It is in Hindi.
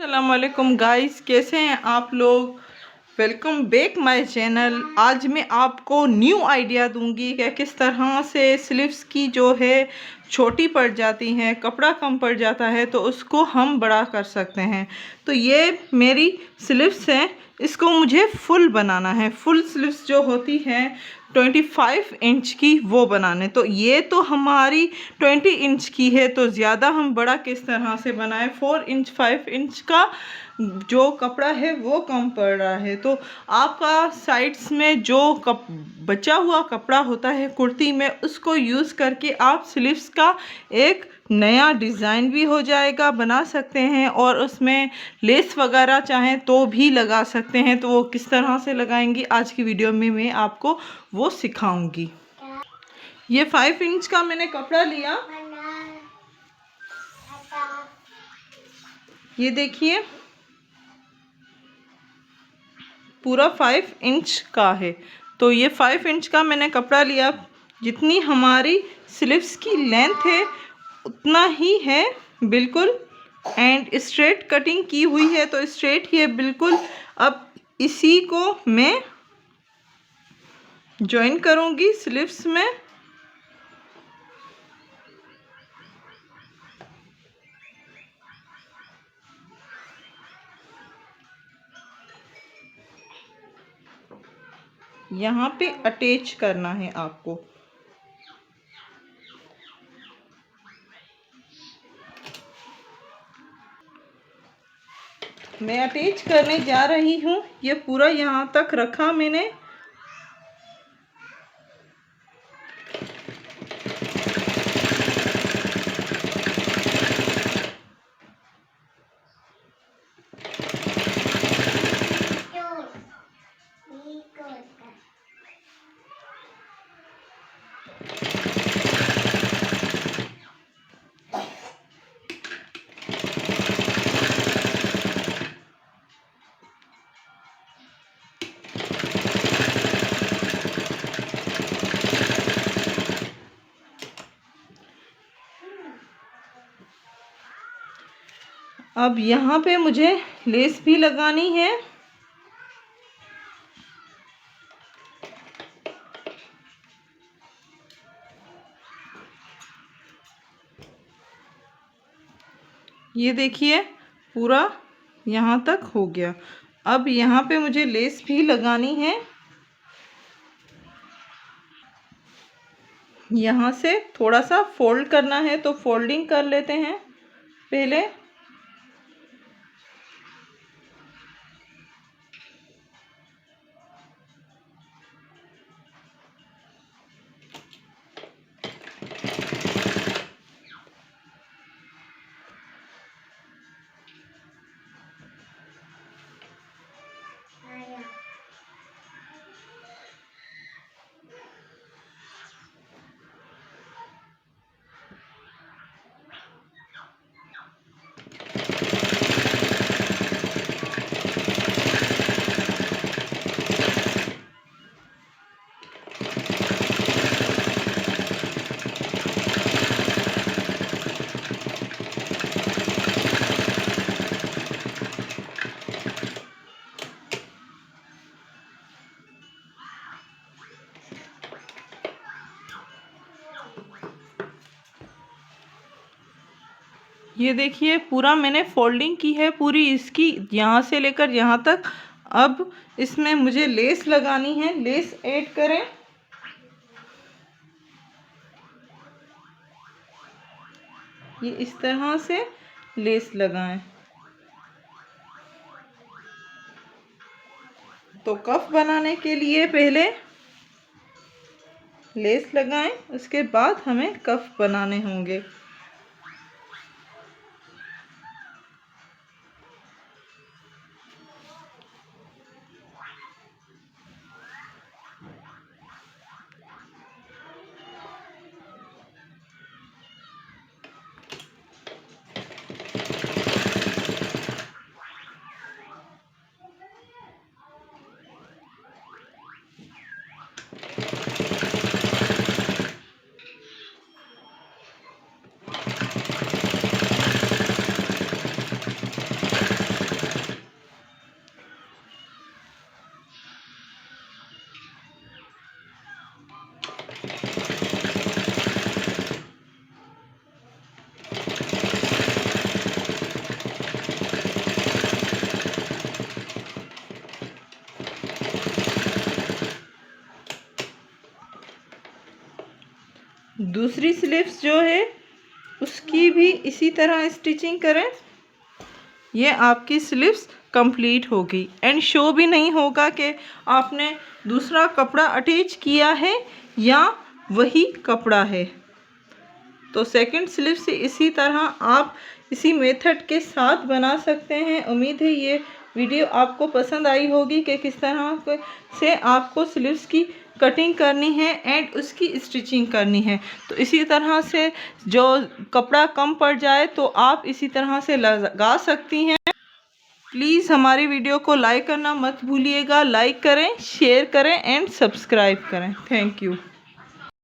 अस्सलाम वालेकुम गाइस, कैसे हैं आप लोग। Welcome back my channel. आज मैं आपको न्यू आइडिया दूंगी कि किस तरह से स्लीव्स की जो है छोटी पड़ जाती हैं, कपड़ा कम पड़ जाता है तो उसको हम बड़ा कर सकते हैं। तो ये मेरी स्लीव्स हैं, इसको मुझे फुल बनाना है। फुल स्लीव्स जो होती हैं 25 इंच की वो बनाने। तो ये तो हमारी 20 इंच की है, तो ज़्यादा हम बड़ा किस तरह से बनाएं। 4 इंच 5 इंच का जो कपड़ा है वो कम पड़ रहा है। तो आपका साइड्स में जो बचा हुआ कपड़ा होता है कुर्ती में, उसको यूज़ करके आप स्लीव्स का एक नया डिज़ाइन भी हो जाएगा, बना सकते हैं। और उसमें लेस वगैरह चाहें तो भी लगा सकते हैं। तो वो किस तरह से लगाएंगी आज की वीडियो में मैं आपको वो सिखाऊंगी। ये 5 इंच का मैंने कपड़ा लिया, ये देखिए पूरा 5 इंच का है। तो ये 5 इंच का मैंने कपड़ा लिया। जितनी हमारी स्लीव्स की लेंथ है उतना ही है बिल्कुल। एंड स्ट्रेट कटिंग की हुई है तो स्ट्रेट ही है बिल्कुल। अब इसी को मैं जॉइन करूँगी स्लीव्स में। यहाँ पे अटैच करना है आपको। मैं अटैच करने जा रही हूँ। ये पूरा यहाँ तक रखा मैंने। अब यहाँ पे मुझे लेस भी लगानी है। ये देखिए पूरा यहाँ तक हो गया। अब यहाँ पे मुझे लेस भी लगानी है। यहाँ से थोड़ा सा फोल्ड करना है तो फोल्डिंग कर लेते हैं पहले। ये देखिए पूरा मैंने फोल्डिंग की है पूरी इसकी, यहाँ से लेकर यहाँ तक। अब इसमें मुझे लेस लगानी है। लेस ऐड करें। ये इस तरह से लेस लगाएं। तो कफ बनाने के लिए पहले लेस लगाएं, उसके बाद हमें कफ बनाने होंगे। दूसरी स्लीव्स जो है उसकी भी इसी तरह स्टिचिंग करें। ये आपकी स्लीव्स कंप्लीट होगी एंड शो भी नहीं होगा कि आपने दूसरा कपड़ा अटैच किया है या वही कपड़ा है। तो सेकंड स्लीव से इसी तरह आप इसी मेथड के साथ बना सकते हैं। उम्मीद है ये वीडियो आपको पसंद आई होगी कि किस तरह से आपको स्लीव्स की कटिंग करनी है एंड उसकी स्टिचिंग करनी है। तो इसी तरह से जो कपड़ा कम पड़ जाए तो आप इसी तरह से लगा सकती हैं। प्लीज़ हमारी वीडियो को लाइक करना मत भूलिएगा। लाइक करें, शेयर करें एंड सब्सक्राइब करें। Thank you.